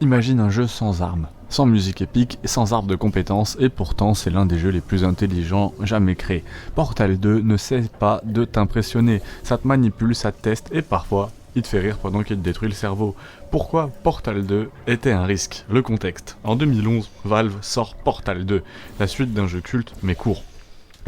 Imagine un jeu sans armes, sans musique épique et sans arbre de compétences, et pourtant c'est l'un des jeux les plus intelligents jamais créés. Portal 2 ne cesse pas de t'impressionner, ça te manipule, ça te teste et parfois il te fait rire pendant qu'il te détruit le cerveau. Pourquoi Portal 2 était un risque? Le contexte. En 2011, Valve sort Portal 2, la suite d'un jeu culte mais court.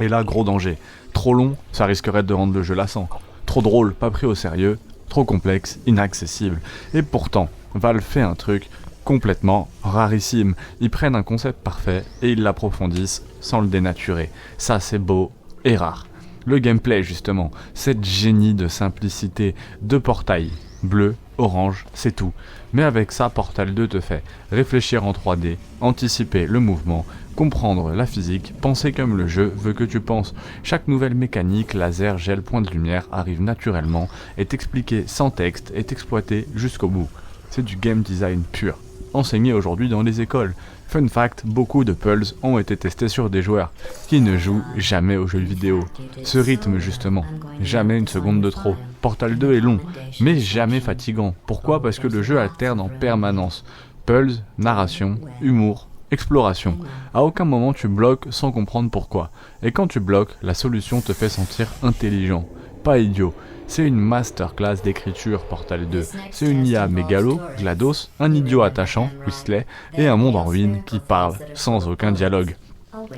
Et là, gros danger. Trop long, ça risquerait de rendre le jeu lassant. Trop drôle, pas pris au sérieux. Trop complexe, inaccessible. Et pourtant, Valve fait un truc complètement rarissime. Ils prennent un concept parfait et ils l'approfondissent sans le dénaturer. Ça, c'est beau et rare. Le gameplay, justement, cette génie de simplicité, de portail, bleu, orange, c'est tout. Mais avec ça, Portal 2 te fait réfléchir en 3D, anticiper le mouvement, comprendre la physique, penser comme le jeu veut que tu penses. Chaque nouvelle mécanique, laser, gel, point de lumière arrive naturellement, est expliquée sans texte, est exploitée jusqu'au bout. C'est du game design pur, enseigné aujourd'hui dans les écoles. Fun fact, beaucoup de puzzles ont été testés sur des joueurs qui ne jouent jamais aux jeux vidéo. Ce rythme justement, jamais une seconde de trop. Portal 2 est long, mais jamais fatigant. Pourquoi? Parce que le jeu alterne en permanence. Puzzles, narration, humour, exploration. À aucun moment tu bloques sans comprendre pourquoi. Et quand tu bloques, la solution te fait sentir intelligent, pas idiot. C'est une masterclass d'écriture, Portal 2. C'est une IA mégalo, GLaDOS, un idiot attachant, Whistler, et un monde en ruine qui parle sans aucun dialogue.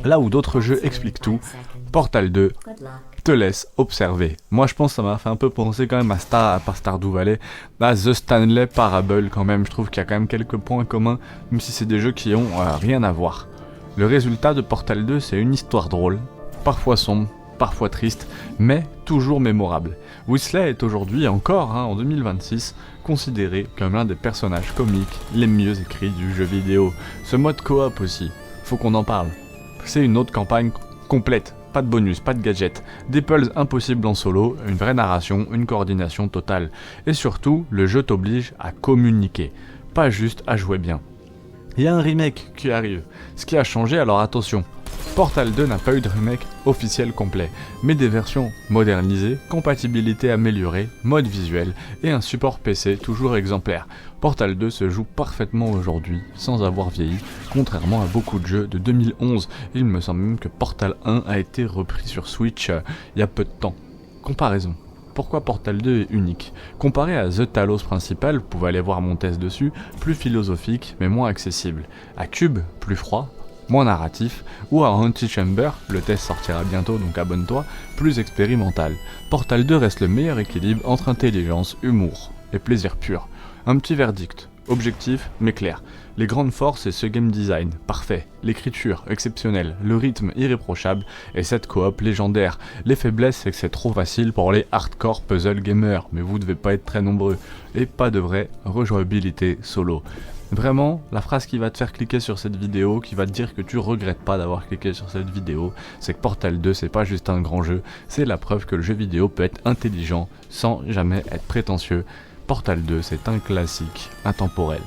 Là où d'autres jeux expliquent tout, Portal 2 te laisse observer. Moi je pense que ça m'a fait un peu penser quand même à Stardew Valley, à The Stanley Parable quand même. Je trouve qu'il y a quand même quelques points communs, même si c'est des jeux qui ont rien à voir. Le résultat de Portal 2, c'est une histoire drôle, parfois sombre, parfois triste, mais toujours mémorable. Whistler est aujourd'hui encore, en 2026, considéré comme l'un des personnages comiques les mieux écrits du jeu vidéo. Ce mode coop aussi, faut qu'on en parle. C'est une autre campagne complète, pas de bonus, pas de gadgets, des puzzles impossibles en solo, une vraie narration, une coordination totale. Et surtout, le jeu t'oblige à communiquer, pas juste à jouer bien. Il y a un remake qui arrive, ce qui a changé, alors attention. Portal 2 n'a pas eu de remake officiel complet, mais des versions modernisées, compatibilité améliorée, mode visuel et un support PC toujours exemplaire. Portal 2 se joue parfaitement aujourd'hui, sans avoir vieilli, contrairement à beaucoup de jeux de 2011. Il me semble même que Portal 1 a été repris sur Switch il y a peu de temps. Comparaison. Pourquoi Portal 2 est unique? Comparé à The Talos principal, vous pouvez aller voir mon test dessus, plus philosophique mais moins accessible. À Cube, plus froid, moins narratif, ou à Antichamber, le test sortira bientôt donc abonne-toi, plus expérimental. Portal 2 reste le meilleur équilibre entre intelligence, humour et plaisir pur. Un petit verdict, objectif mais clair. Les grandes forces, c'est ce game design, parfait, l'écriture, exceptionnelle, le rythme irréprochable, et cette coop légendaire. Les faiblesses, c'est que c'est trop facile pour les hardcore puzzle gamers, mais vous devez pas être très nombreux, et pas de vraie rejouabilité solo. Vraiment, la phrase qui va te faire cliquer sur cette vidéo, qui va te dire que tu regrettes pas d'avoir cliqué sur cette vidéo, c'est que Portal 2 c'est pas juste un grand jeu, c'est la preuve que le jeu vidéo peut être intelligent sans jamais être prétentieux. Portal 2 c'est un classique intemporel.